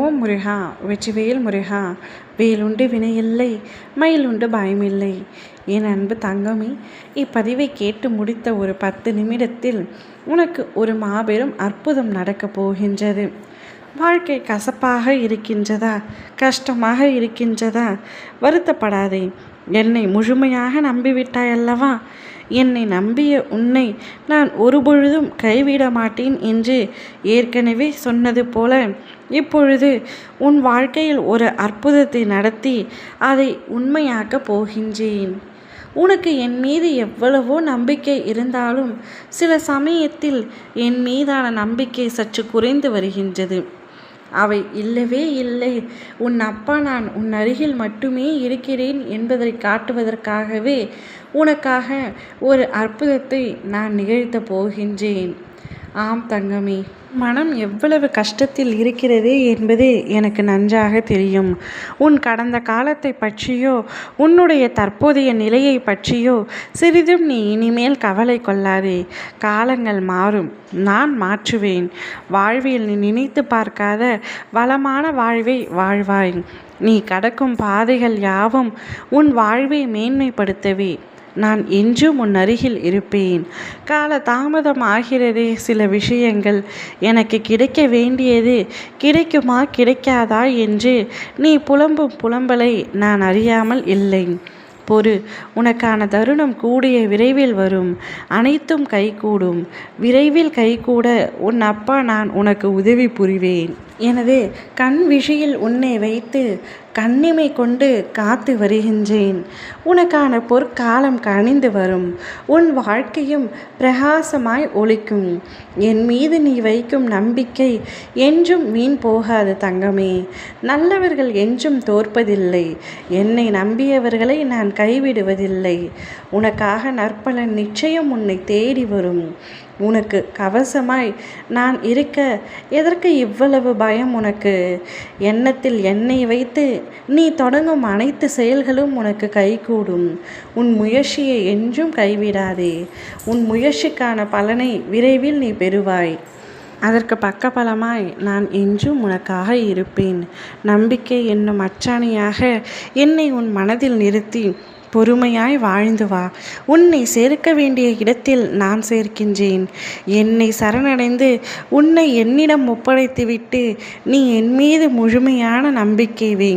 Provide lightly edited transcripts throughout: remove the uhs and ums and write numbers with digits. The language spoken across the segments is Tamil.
ஓம் முருகா வெற்றிவேல் முருகா. வேலுண்டு வினையில்லை, மயிலுண்டு பயமில்லை. என் அன்பு தங்கமே, இப்பதிவை கேட்டு முடித்த ஒரு 10 நிமிடத்தில் உனக்கு ஒரு மாபெரும் அற்புதம் நடக்கப் போகின்றது. வாழ்க்கை கசப்பாக இருக்கின்றதா, கஷ்டமாக இருக்கின்றதா? வருத்தப்படாதே. என்னை முழுமையாக நம்பிவிட்டாய் அல்லவா? என்னை நம்பிய உன்னை நான் ஒருபொழுதும் கைவிட மாட்டேன் என்று ஏற்கனவே சொன்னது போல இப்பொழுது உன் வாழ்க்கையில் ஒரு அற்புதத்தை நடத்தி அதை உண்மையாக்கப் போகின்றேன். உனக்கு என் மீது எவ்வளவோ நம்பிக்கை இருந்தாலும் சில சமயத்தில் என் மீதான நம்பிக்கை சற்று குறைந்து வருகின்றது. அவை இல்லவே இல்லை, உன் அப்பா நான் உன் அருகில் மட்டுமே இருக்கிறேன் என்பதை காட்டுவதற்காகவே உனக்காக ஒரு அற்புதத்தை நான் நிகழ்த்தப் போகின்றேன். ஆம் தங்கமே, மனம் எவ்வளவு கஷ்டத்தில் இருக்கிறது என்பது எனக்கு நன்றாக தெரியும். உன் கடந்த காலத்தை பற்றியோ உன்னுடைய தற்போதைய நிலையை பற்றியோ சிறிதும் நீ இனிமேல் கவலை கொள்ளாதே. காலங்கள் மாறும், நான் மாற்றுவேன். வாழ்வில் நீ நினைத்து பார்க்காத வளமான வாழ்வை வாழ்வாய். நீ கடக்கும் பாதைகள் யாவும் உன் வாழ்வை மேன்மைப்படுத்தவே நான் என்றும் உன் அருகில் இருப்பேன். கால தாமதம் ஆகிறதே, சில விஷயங்கள் எனக்கு கிடைக்க வேண்டியது கிடைக்குமா கிடைக்காதா என்று நீ புலம்பும் புலம்பலை நான் அறியாமல் இல்லை. பொறு, உனக்கான தருணம் கூடிய விரைவில் வரும். அனைத்தும் கைகூடும். விரைவில் கைகூட உன் அப்பா நான் உனக்கு உதவி புரிவேன். எனது கண் விஷயில் உன்னை வைத்து கண்ணிமை கொண்டு காத்து வருகின்றேன். உனக்கான பொற்காலம் கனிந்து வரும். உன் வாழ்க்கையும் பிரகாசமாய் ஒளிக்கும். என் மீது நீ வைக்கும் நம்பிக்கை என்றும் வீண் போகாது தங்கமே. நல்லவர்கள் என்றும் தோற்பதில்லை. என்னை நம்பியவர்களை நான் கைவிடுவதில்லை. உனக்காக நற்பலன் நிச்சயம் உன்னை தேடி வரும். உனக்கு கவசமாய் நான் இருக்க எதற்கு இவ்வளவு பயம் உனக்கு? எண்ணத்தில் என்னை வைத்து நீ தொடங்கும் அனைத்து செயல்களும் உனக்கு கைகூடும். உன் முயற்சியை என்றும் கைவிடாதே. உன் முயற்சிக்கான பலனை விரைவில் நீ பெறுவாய். அதற்கு பக்கபலமாய் நான் என்றும் உனக்காக இருப்பேன். நம்பிக்கை என்னும் அச்சாணியாக என்னை உன் மனதில் நிறுத்தி பொறுமையாய் வாழ்ந்து வா. உன்னை சேர்க்க வேண்டிய இடத்தில் நான் சேர்க்கின்றேன். என்னை சரணடைந்து உன்னை என்னிடம் ஒப்படைத்துவிட்டு நீ என் மீது முழுமையான நம்பிக்கை வை.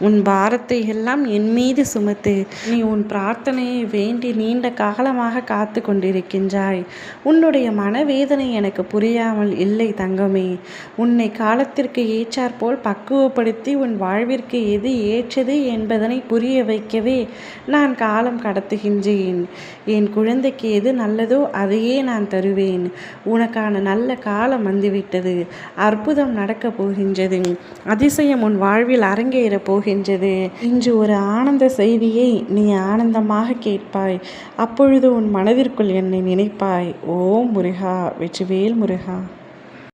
உன் பாரத்தை எல்லாம் என் மீது சுமத்து. நீ உன் பிரார்த்தனையை வேண்டி நீண்ட காலமாக காத்து கொண்டிருக்கின்றாய். உன்னுடைய மனவேதனை எனக்கு புரியாமல் இல்லை தங்கமே. உன்னை காலத்திற்கு ஏற்றாற்போல் பக்குவப்படுத்தி உன் வாழ்விற்கு எது ஏற்றது என்பதனை புரிய வைக்கவே நான் காலம் கடத்துகின்றேன். என் குழந்தைக்கு எது நல்லதோ அதையே நான் தருவேன். உனக்கான நல்ல காலம் வந்துவிட்டது. அற்புதம் நடக்கப் போகின்றது. அதிசயம் உன் வாழ்வில் அரங்கேறப் போகின்றது. இன்று ஒரு ஆனந்த செய்தியை நீ ஆனந்தமாக கேட்பாய். அப்பொழுது உன் மனதிற்குள் என்னை நினைப்பாய். ஓம் முருகா வெற்றிவேல் முருகா.